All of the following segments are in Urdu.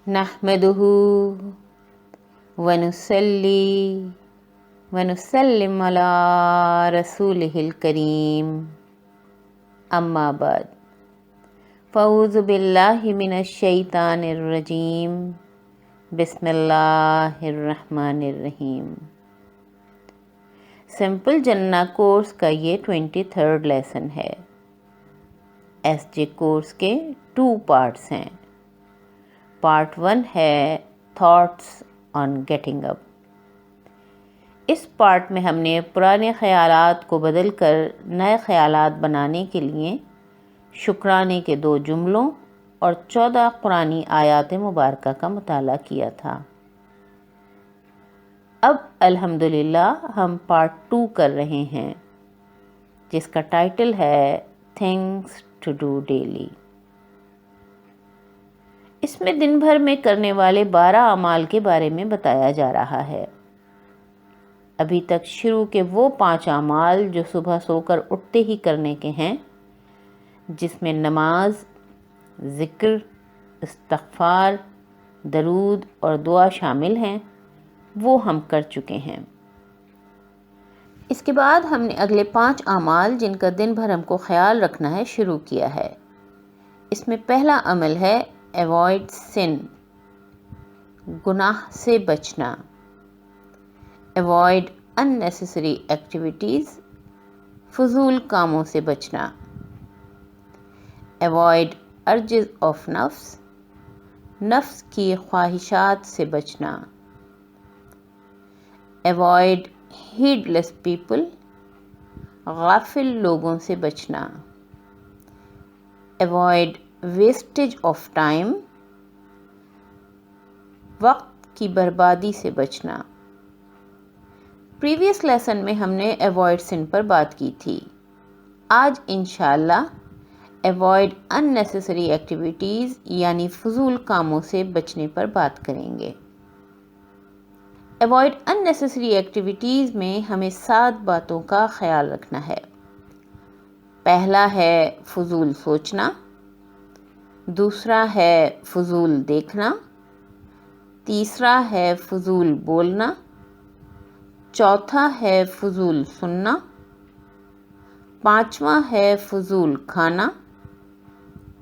نحمدہ ونصلی ونسلم علی رسولہ الکریم، اما بعد، فاعوذ باللہ من الشیطان الرجیم، بسم اللہ الرحمن الرحیم۔ سمپل جنہ کورس کا یہ 23rd لیسن ہے۔ ایس جے کورس کے 2 پارٹس ہیں۔ پارٹ 1 ہے تھاٹس آن گیٹنگ اپ۔ اس پارٹ میں ہم نے پرانے خیالات کو بدل کر نئے خیالات بنانے کے لیے شکرانے کے 2 جملوں اور 14 قرآنی آیات مبارکہ کا مطالعہ کیا تھا۔ اب الحمدللہ ہم پارٹ 2 کر رہے ہیں، جس کا ٹائٹل ہے تھنگس ٹو ڈو ڈیلی۔ اس میں دن بھر میں کرنے والے 12 اعمال کے بارے میں بتایا جا رہا ہے۔ ابھی تک شروع کے وہ 5 اعمال جو صبح سو کر اٹھتے ہی کرنے کے ہیں، جس میں نماز، ذکر، استغفار، درود اور دعا شامل ہیں، وہ ہم کر چکے ہیں۔ اس کے بعد ہم نے اگلے 5 اعمال جن کا دن بھر ہم کو خیال رکھنا ہے شروع کیا ہے۔ اس میں پہلا عمل ہے ایوائڈ سن، گناہ سے بچنا۔ ایوائڈ unnecessary ایکٹیویٹیز، فضول کاموں سے بچنا۔ ایوائڈ urges آف نفس، نفس کی خواہشات سے بچنا۔ ایوائڈ heedless people، غافل لوگوں سے بچنا۔ ایوائڈ ویسٹیج آف ٹائم، وقت کی بربادی سے بچنا۔ پریویس لیسن میں ہم نے ایوائڈ سن پر بات کی تھی۔ آج انشاءاللہ ایوائڈ unnecessary ایکٹیویٹیز یعنی فضول کاموں سے بچنے پر بات کریں گے۔ ایوائڈ unnecessary ایکٹیویٹیز میں ہمیں 7 باتوں کا خیال رکھنا ہے۔ پہلا ہے فضول سوچنا، دوسرا ہے فضول دیکھنا، تیسرا ہے فضول بولنا، چوتھا ہے فضول سننا، پانچواں ہے فضول کھانا،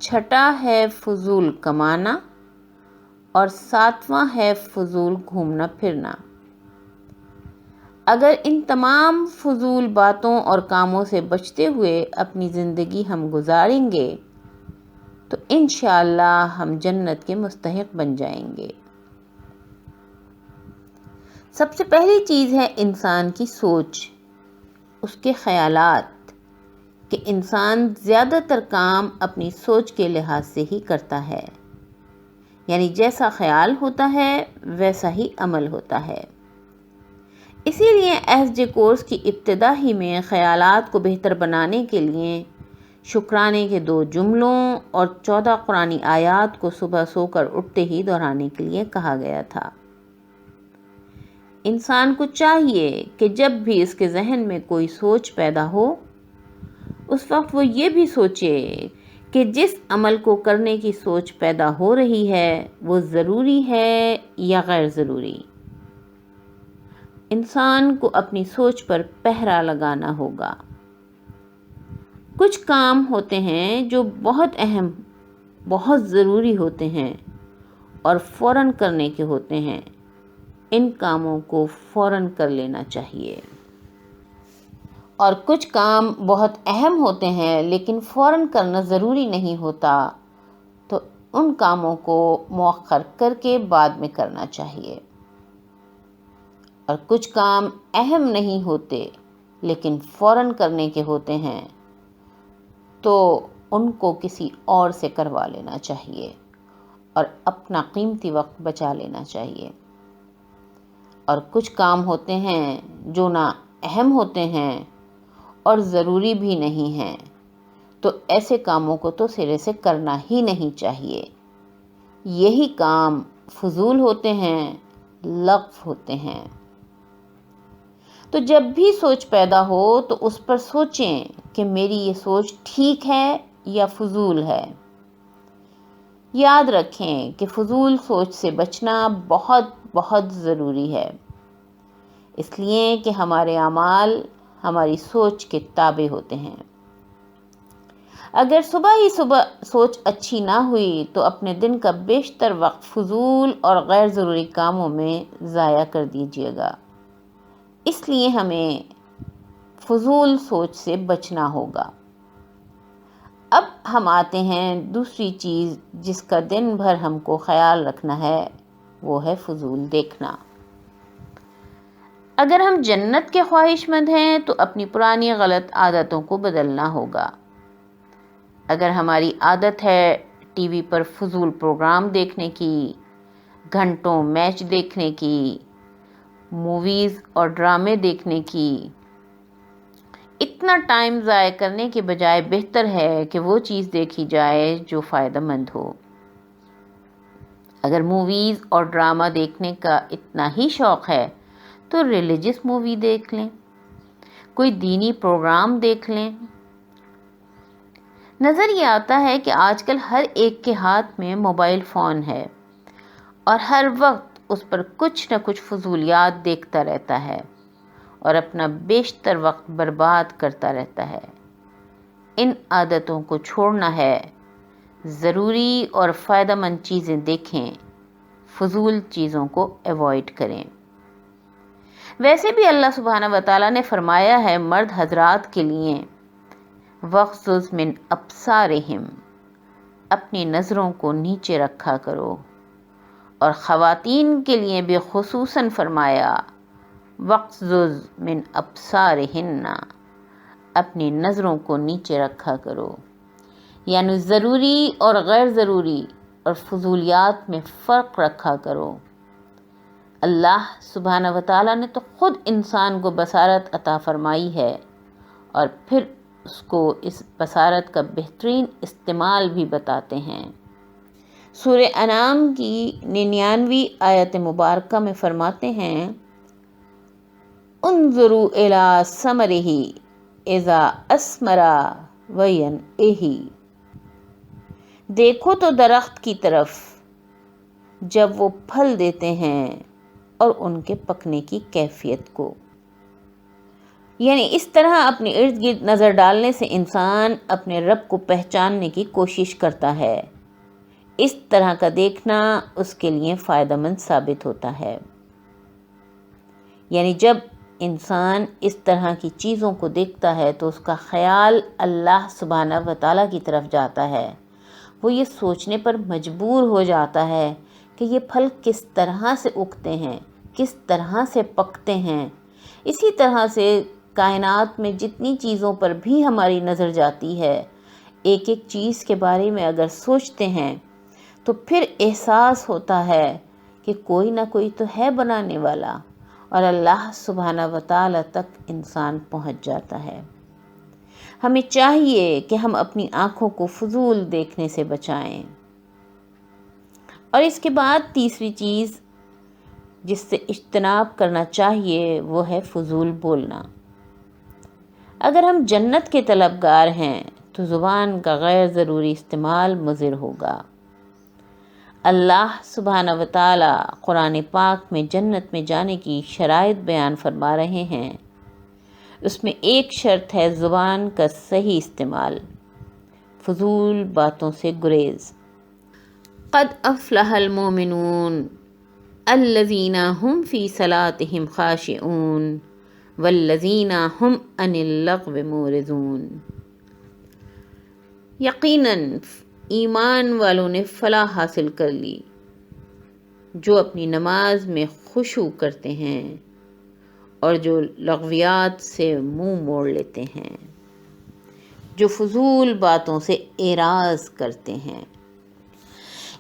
چھٹا ہے فضول کمانا اور 7واں ہے فضول گھومنا پھرنا۔ اگر ان تمام فضول باتوں اور کاموں سے بچتے ہوئے اپنی زندگی ہم گزاریں گے تو انشاءاللہ ہم جنت کے مستحق بن جائیں گے۔ سب سے پہلی چیز ہے انسان کی سوچ، اس کے خیالات، کہ انسان زیادہ تر کام اپنی سوچ کے لحاظ سے ہی کرتا ہے، یعنی جیسا خیال ہوتا ہے ویسا ہی عمل ہوتا ہے۔ اسی لیے ایس جے کورس کی ابتدا ہی میں خیالات کو بہتر بنانے کے لیے شکرانے کے 2 جملوں اور 14 قرآنی آیات کو صبح سو کر اٹھتے ہی دہرانے کے لیے کہا گیا تھا۔ انسان کو چاہیے کہ جب بھی اس کے ذہن میں کوئی سوچ پیدا ہو، اس وقت وہ یہ بھی سوچے کہ جس عمل کو کرنے کی سوچ پیدا ہو رہی ہے وہ ضروری ہے یا غیر ضروری۔ انسان کو اپنی سوچ پر پہرا لگانا ہوگا۔ کچھ کام ہوتے ہیں جو بہت اہم، بہت ضروری ہوتے ہیں اور فوراً کرنے کے ہوتے ہیں۔ ان کاموں کو فوراً کر لینا چاہیے۔ اور کچھ کام بہت اہم ہوتے ہیں لیکن فوراً کرنا ضروری نہیں ہوتا، تو ان کاموں کو مؤخر کر کے بعد میں کرنا چاہیے۔ اور کچھ کام اہم نہیں ہوتے لیکن فوراً کرنے کے ہوتے ہیں، تو ان کو کسی اور سے کروا لینا چاہیے اور اپنا قیمتی وقت بچا لینا چاہیے۔ اور کچھ کام ہوتے ہیں جو نہ اہم ہوتے ہیں اور ضروری بھی نہیں ہیں، تو ایسے کاموں کو تو سرے سے کرنا ہی نہیں چاہیے۔ یہی کام فضول ہوتے ہیں، لغو ہوتے ہیں۔ تو جب بھی سوچ پیدا ہو تو اس پر سوچیں کہ میری یہ سوچ ٹھیک ہے یا فضول ہے۔ یاد رکھیں کہ فضول سوچ سے بچنا بہت بہت ضروری ہے، اس لیے کہ ہمارے اعمال ہماری سوچ کے تابع ہوتے ہیں۔ اگر صبح ہی سوچ اچھی نہ ہوئی تو اپنے دن کا بیشتر وقت فضول اور غیر ضروری کاموں میں ضائع کر دیجیے گا۔ اس لیے ہمیں فضول سوچ سے بچنا ہوگا۔ اب ہم آتے ہیں دوسری چیز جس کا دن بھر ہم کو خیال رکھنا ہے، وہ ہے فضول دیکھنا۔ اگر ہم جنت کے خواہش مند ہیں تو اپنی پرانی غلط عادتوں کو بدلنا ہوگا۔ اگر ہماری عادت ہے ٹی وی پر فضول پروگرام دیکھنے کی، گھنٹوں میچ دیکھنے کی، موویز اور ڈرامے دیکھنے کی، اتنا ٹائم ضائع کرنے کے بجائے بہتر ہے کہ وہ چیز دیکھی جائے جو فائدہ مند ہو۔ اگر موویز اور ڈرامہ دیکھنے کا اتنا ہی شوق ہے تو ریلیجس مووی دیکھ لیں، کوئی دینی پروگرام دیکھ لیں۔ نظر یہ آتا ہے کہ آج کل ہر ایک کے ہاتھ میں موبائل فون ہے اور ہر وقت اس پر کچھ نہ کچھ فضولیات دیکھتا رہتا ہے اور اپنا بیشتر وقت برباد کرتا رہتا ہے۔ ان عادتوں کو چھوڑنا ہے، ضروری اور فائدہ مند چیزیں دیکھیں، فضول چیزوں کو ایوائڈ کریں۔ ویسے بھی اللہ سبحانہ و تعالیٰ نے فرمایا ہے مرد حضرات کے لیے وَغْضُضْ مِنْ أَبْصَارِهِمْ، اپنی نظروں کو نیچے رکھا کرو، اور خواتین کے لیے بھی خصوصاً فرمایا وَغْضُضْ مِنْ أَبْصَارِهِنَّ، اپنی نظروں کو نیچے رکھا کرو، یعنی ضروری اور غیر ضروری اور فضولیات میں فرق رکھا کرو۔ اللہ سبحانہ و تعالیٰ نے تو خود انسان کو بصارت عطا فرمائی ہے اور پھر اس کو اس بصارت کا بہترین استعمال بھی بتاتے ہیں۔ سورہ انعام کی 99ویں آیت مبارکہ میں فرماتے ہیں انظروا الی ثمرہ اذا اثمر وینعہ، دیکھو تو درخت کی طرف جب وہ پھل دیتے ہیں اور ان کے پکنے کی کیفیت کو۔ یعنی اس طرح اپنے ارد گرد نظر ڈالنے سے انسان اپنے رب کو پہچاننے کی کوشش کرتا ہے۔ اس طرح کا دیکھنا اس کے لیے فائدہ مند ثابت ہوتا ہے۔ یعنی جب انسان اس طرح کی چیزوں کو دیکھتا ہے تو اس کا خیال اللہ سبحانہ و تعالیٰ کی طرف جاتا ہے، وہ یہ سوچنے پر مجبور ہو جاتا ہے کہ یہ پھل کس طرح سے اگتے ہیں، کس طرح سے پکتے ہیں۔ اسی طرح سے کائنات میں جتنی چیزوں پر بھی ہماری نظر جاتی ہے، ایک ایک چیز کے بارے میں اگر سوچتے ہیں تو پھر احساس ہوتا ہے کہ کوئی نہ کوئی تو ہے بنانے والا، اور اللہ سبحانہ و تعالیٰ تک انسان پہنچ جاتا ہے۔ ہمیں چاہیے کہ ہم اپنی آنکھوں کو فضول دیکھنے سے بچائیں۔ اور اس کے بعد تیسری چیز جس سے اجتناب کرنا چاہیے وہ ہے فضول بولنا۔ اگر ہم جنت کے طلبگار ہیں تو زبان کا غیر ضروری استعمال مضر ہوگا۔ اللہ سبحانہ و تعالیٰ قرآن پاک میں جنت میں جانے کی شرائط بیان فرما رہے ہیں۔ اس میں ایک شرط ہے زبان کا صحیح استعمال، فضول باتوں سے گریز۔ قد افلح المؤمنون الذین هم فی صلاتهم خاشعون والذین هم عن اللغو معرضون، یقیناً ایمان والوں نے فلاح حاصل کر لی جو اپنی نماز میں خشوع کرتے ہیں اور جو لغویات سے منہ موڑ لیتے ہیں، جو فضول باتوں سے اعراض کرتے ہیں۔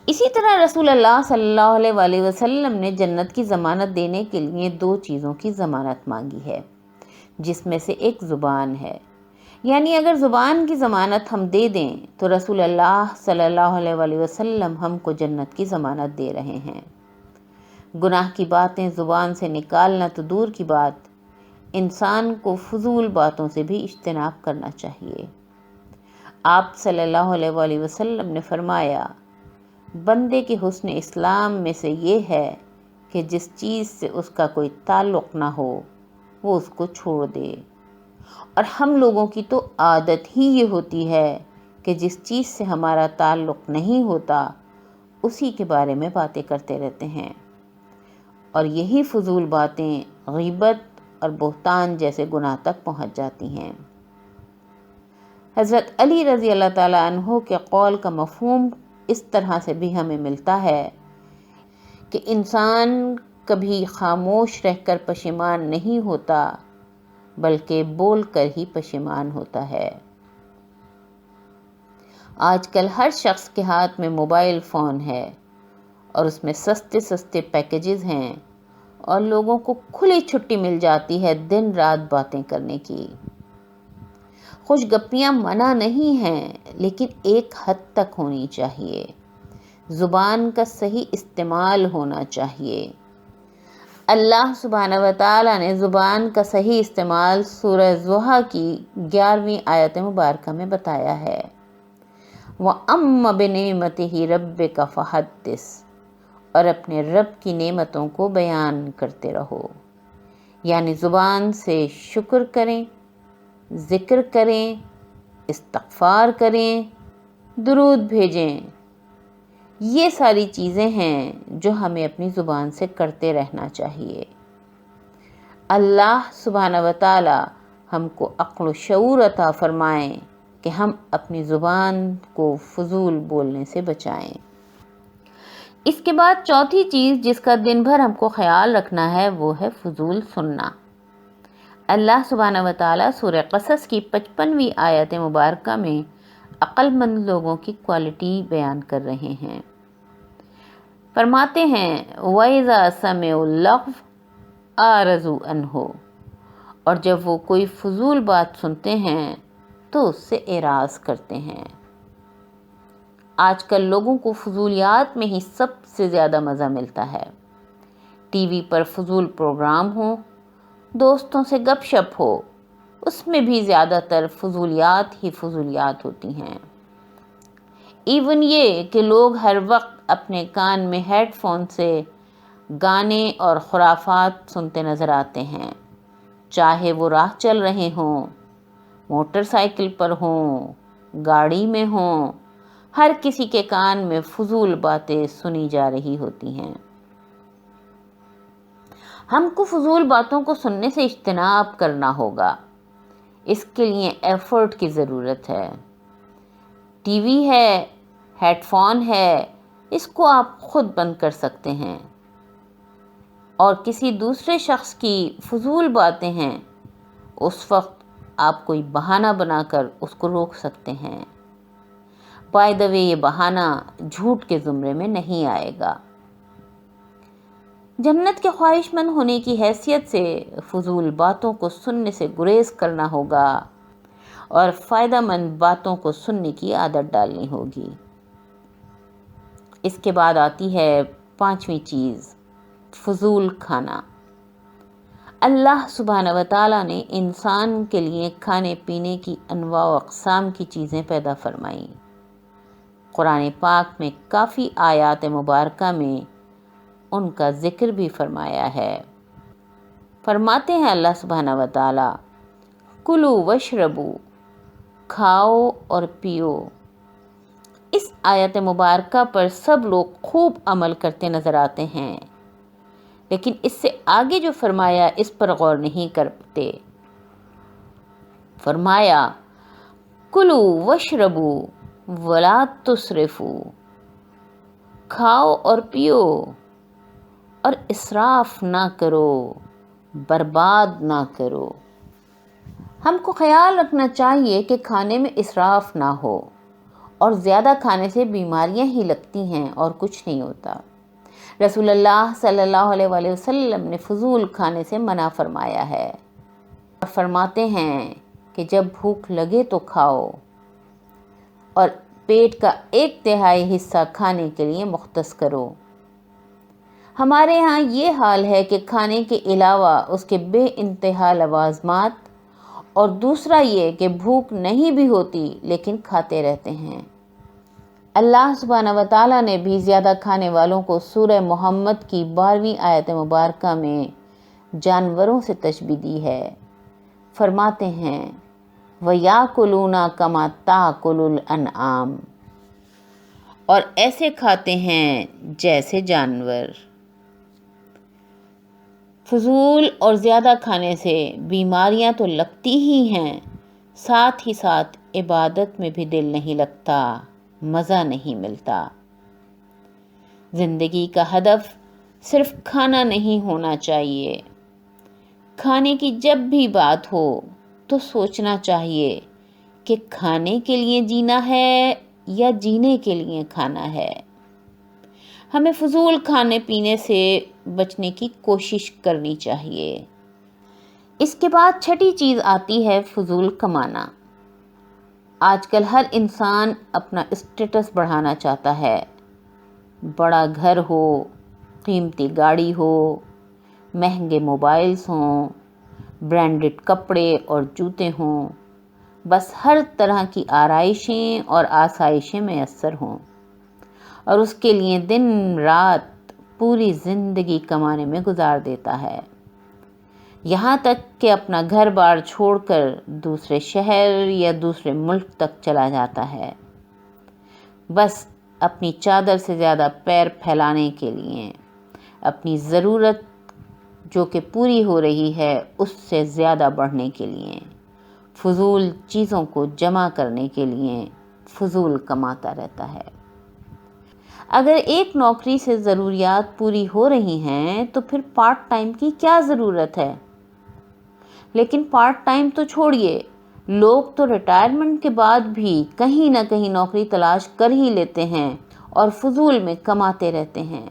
اسی طرح رسول اللہ صلی اللہ علیہ وآلہ وسلم نے جنت کی ضمانت دینے کے لیے 2 چیزوں کی ضمانت مانگی ہے، جس میں سے ایک زبان ہے۔ یعنی اگر زبان کی ضمانت ہم دے دیں تو رسول اللہ صلی اللہ علیہ وآلہ وسلم ہم کو جنت کی ضمانت دے رہے ہیں۔ گناہ کی باتیں زبان سے نکالنا تو دور کی بات، انسان کو فضول باتوں سے بھی اجتناب کرنا چاہیے۔ آپ صلی اللہ علیہ وآلہ وسلم نے فرمایا بندے کے حسن اسلام میں سے یہ ہے کہ جس چیز سے اس کا کوئی تعلق نہ ہو وہ اس کو چھوڑ دے، اور ہم لوگوں کی تو عادت ہی یہ ہوتی ہے کہ جس چیز سے ہمارا تعلق نہیں ہوتا اسی کے بارے میں باتیں کرتے رہتے ہیں، اور یہی فضول باتیں غیبت اور بہتان جیسے گناہ تک پہنچ جاتی ہیں۔ حضرت علی رضی اللہ تعالیٰ عنہ کے قول کا مفہوم اس طرح سے بھی ہمیں ملتا ہے کہ انسان کبھی خاموش رہ کر پشیمان نہیں ہوتا بلکہ بول کر ہی پشیمان ہوتا ہے۔ آج کل ہر شخص کے ہاتھ میں موبائل فون ہے اور اس میں سستے سستے پیکیجز ہیں اور لوگوں کو کھلی چھٹی مل جاتی ہے دن رات باتیں کرنے کی۔ خوش گپیاں منع نہیں ہیں لیکن ایک حد تک ہونی چاہیے، زبان کا صحیح استعمال ہونا چاہیے۔ اللہ سبحانہ و تعالیٰ نے زبان کا صحیح استعمال سورہ ضحیٰ کی 11ویں آیت مبارکہ میں بتایا ہے۔ وَأَمَّ بِنِعْمَتِهِ رَبِّكَ فَحَدِّثْ، اور اپنے رب کی نعمتوں کو بیان کرتے رہو، یعنی زبان سے شکر کریں، ذکر کریں، استغفار کریں، درود بھیجیں۔ یہ ساری چیزیں ہیں جو ہمیں اپنی زبان سے کرتے رہنا چاہیے۔ اللہ سبحانہ و تعالی ہم کو عقل و شعور عطا فرمائیں کہ ہم اپنی زبان کو فضول بولنے سے بچائیں۔ اس کے بعد چوتھی چیز جس کا دن بھر ہم کو خیال رکھنا ہے وہ ہے فضول سننا۔ اللہ سبحانہ و تعالیٰ سورہ قصص کی 55ویں آیت مبارکہ میں عقل مند لوگوں کی کوالٹی بیان کر رہے ہیں۔ فرماتے ہیں وَإِذَا سَمِعُوا اللَّغْوَ أَعْرَضُوا عَنْهُ، اور جب وہ کوئی فضول بات سنتے ہیں تو اس سے اعراض کرتے ہیں۔ آج کل لوگوں کو فضولیات میں ہی سب سے زیادہ مزہ ملتا ہے۔ ٹی وی پر فضول پروگرام ہوں، دوستوں سے گپ شپ ہو، اس میں بھی زیادہ تر فضولیات ہی فضولیات ہوتی ہیں۔ ایون یہ کہ لوگ ہر وقت اپنے کان میں ہیڈ فون سے گانے اور خرافات سنتے نظر آتے ہیں، چاہے وہ راہ چل رہے ہوں، موٹر سائیکل پر ہوں، گاڑی میں ہوں، ہر کسی کے کان میں فضول باتیں سنی جا رہی ہوتی ہیں۔ ہم کو فضول باتوں کو سننے سے اجتناب کرنا ہوگا، اس کے لیے ایفرٹ کی ضرورت ہے۔ ٹی وی ہے، ہیڈ فون ہے، اس کو آپ خود بند کر سکتے ہیں، اور کسی دوسرے شخص کی فضول باتیں ہیں اس وقت آپ کوئی بہانہ بنا کر اس کو روک سکتے ہیں۔ بائی دا وے یہ بہانہ جھوٹ کے زمرے میں نہیں آئے گا۔ جنت کے خواہش مند ہونے کی حیثیت سے فضول باتوں کو سننے سے گریز کرنا ہوگا اور فائدہ مند باتوں کو سننے کی عادت ڈالنی ہوگی۔ اس کے بعد آتی ہے پانچویں چیز، فضول کھانا۔ اللہ سبحانہ و تعالیٰ نے انسان کے لیے کھانے پینے کی انواع و اقسام کی چیزیں پیدا فرمائیں۔ قرآن پاک میں کافی آیات مبارکہ میں ان کا ذکر بھی فرمایا ہے۔ فرماتے ہیں اللہ سبحانہ و تعالی کلوا واشربوا، کھاؤ اور پیو۔ اس آیت مبارکہ پر سب لوگ خوب عمل کرتے نظر آتے ہیں، لیکن اس سے آگے جو فرمایا اس پر غور نہیں کرتے۔ فرمایا کلوا واشربوا ولا تسرفوا، کھاؤ اور پیو اور اسراف نہ کرو، برباد نہ کرو۔ ہم کو خیال رکھنا چاہیے کہ کھانے میں اسراف نہ ہو، اور زیادہ کھانے سے بیماریاں ہی لگتی ہیں اور کچھ نہیں ہوتا۔ رسول اللہ صلی اللہ علیہ وآلہ وسلم نے فضول کھانے سے منع فرمایا ہے، اور فرماتے ہیں کہ جب بھوک لگے تو کھاؤ، اور پیٹ کا 1/3 حصہ کھانے کے لیے مختص کرو۔ ہمارے ہاں یہ حال ہے کہ کھانے کے علاوہ اس کے بے انتہا لوازمات، اور دوسرا یہ کہ بھوک نہیں بھی ہوتی لیکن کھاتے رہتے ہیں۔ اللہ سبحانہ و تعالیٰ نے بھی زیادہ کھانے والوں کو سورہ محمد کی 12ویں آیت مبارکہ میں جانوروں سے تشبیہ دی ہے۔ فرماتے ہیں وَيَأْكُلُونَ كَمَا تَأْكُلُ الْأَنْعَامُ، اور ایسے کھاتے ہیں جیسے جانور۔ فضول اور زیادہ کھانے سے بیماریاں تو لگتی ہی ہیں، ساتھ ہی ساتھ عبادت میں بھی دل نہیں لگتا، مزہ نہیں ملتا۔ زندگی کا ہدف صرف کھانا نہیں ہونا چاہیے۔ کھانے کی جب بھی بات ہو تو سوچنا چاہیے کہ کھانے کے لیے جینا ہے یا جینے کے لیے کھانا ہے۔ ہمیں فضول کھانے پینے سے بچنے کی کوشش کرنی چاہیے۔ اس کے بعد چھٹی چیز آتی ہے فضول کمانا۔ آج کل ہر انسان اپنا اسٹیٹس بڑھانا چاہتا ہے، بڑا گھر ہو، قیمتی گاڑی ہو، مہنگے موبائلز ہوں، برانڈڈ کپڑے اور جوتے ہوں، بس ہر طرح کی آرائشیں اور آسائشیں میسر ہوں، اور اس کے لیے دن رات پوری زندگی کمانے میں گزار دیتا ہے، یہاں تک کہ اپنا گھر بار چھوڑ کر دوسرے شہر یا دوسرے ملک تک چلا جاتا ہے، بس اپنی چادر سے زیادہ پیر پھیلانے کے لیے، اپنی ضرورت جو کہ پوری ہو رہی ہے اس سے زیادہ بڑھنے کے لیے، فضول چیزوں کو جمع کرنے کے لیے فضول کماتا رہتا ہے۔ اگر ایک نوکری سے ضروریات پوری ہو رہی ہیں تو پھر پارٹ ٹائم کی کیا ضرورت ہے؟ لیکن پارٹ ٹائم تو چھوڑیے، لوگ تو ریٹائرمنٹ کے بعد بھی کہیں نہ کہیں نوکری تلاش کر ہی لیتے ہیں اور فضول میں کماتے رہتے ہیں۔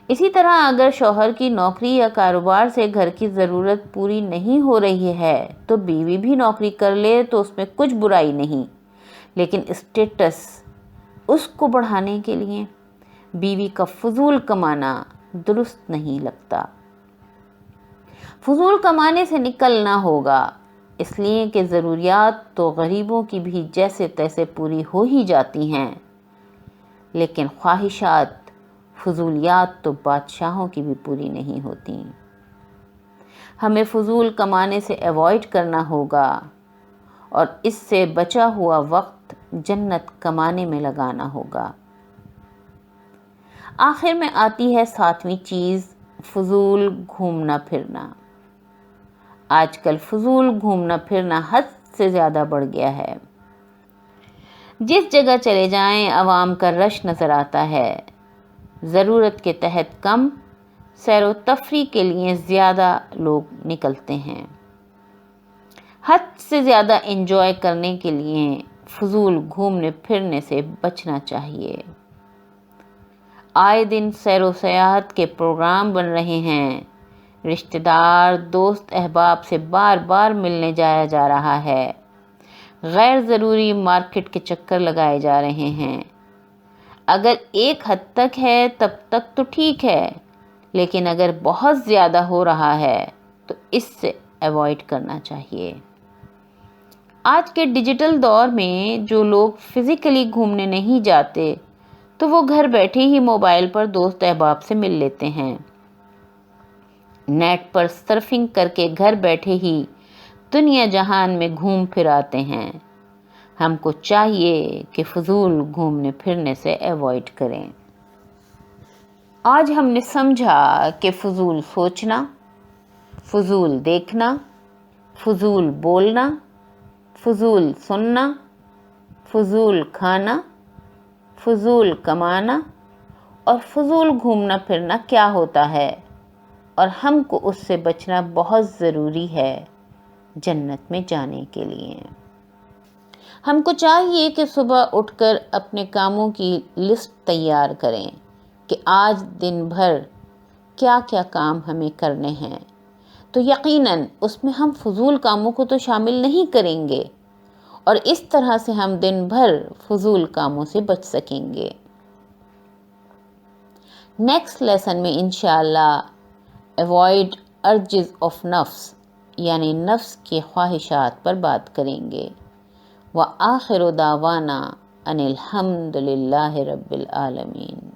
اسی طرح اگر شوہر کی نوکری یا کاروبار سے گھر کی ضرورت پوری نہیں ہو رہی ہے تو بیوی بھی نوکری کر لے تو اس میں کچھ برائی نہیں، لیکن اسٹیٹس اس کو بڑھانے کے لیے بیوی کا فضول کمانا درست نہیں لگتا۔ فضول کمانے سے نکلنا ہوگا، اس لیے کہ ضروریات تو غریبوں کی بھی جیسے تیسے پوری ہو ہی جاتی ہیں، لیکن خواہشات، فضولیات تو بادشاہوں کی بھی پوری نہیں ہوتی۔ ہمیں فضول کمانے سے ایوائڈ کرنا ہوگا اور اس سے بچا ہوا وقت جنت کمانے میں لگانا ہوگا۔ آخر میں آتی ہے 7ویں چیز، فضول گھومنا پھرنا۔ آج کل فضول گھومنا پھرنا حد سے زیادہ بڑھ گیا ہے۔ جس جگہ چلے جائیں عوام کا رش نظر آتا ہے، ضرورت کے تحت کم، سیر و تفریح کے لیے زیادہ لوگ نکلتے ہیں۔ حد سے زیادہ انجوائے کرنے کے لیے فضول گھومنے پھرنے سے بچنا چاہیے۔ آئے دن سیر و سیاحت کے پروگرام بن رہے ہیں، رشتہ دار، دوست احباب سے بار بار ملنے جایا جا رہا ہے، غیر ضروری مارکیٹ کے چکر لگائے جا رہے ہیں۔ اگر ایک حد تک ہے تب تک تو ٹھیک ہے، لیکن اگر بہت زیادہ ہو رہا ہے تو اس سے ایوائڈ کرنا چاہیے۔ آج کے ڈیجیٹل دور میں جو لوگ فزیکلی گھومنے نہیں جاتے تو وہ گھر بیٹھے ہی موبائل پر دوست احباب سے مل لیتے ہیں، نیٹ پر سرفنگ کر کے گھر بیٹھے ہی دنیا جہان میں گھوم پھر آتے ہیں۔ ہم کو چاہیے کہ فضول گھومنے پھرنے سے ایوائڈ کریں۔ آج ہم نے سمجھا کہ فضول سوچنا، فضول دیکھنا، فضول بولنا، فضول سننا، فضول کھانا، فضول کمانا اور فضول گھومنا پھرنا کیا ہوتا ہے، اور ہم کو اس سے بچنا بہت ضروری ہے جنت میں جانے کے لیے۔ ہم کو چاہیے کہ صبح اٹھ کر اپنے کاموں کی لسٹ تیار کریں کہ آج دن بھر کیا کیا کام ہمیں کرنے ہیں، تو یقیناً اس میں ہم فضول کاموں کو تو شامل نہیں کریں گے، اور اس طرح سے ہم دن بھر فضول کاموں سے بچ سکیں گے۔ نیکسٹ لیسن میں انشاءاللہ ایوائڈ ارجز آف نفس، یعنی نفس کی خواہشات پر بات کریں گے۔ وآخر دعوانا ان الحمد للہ رب العالمین۔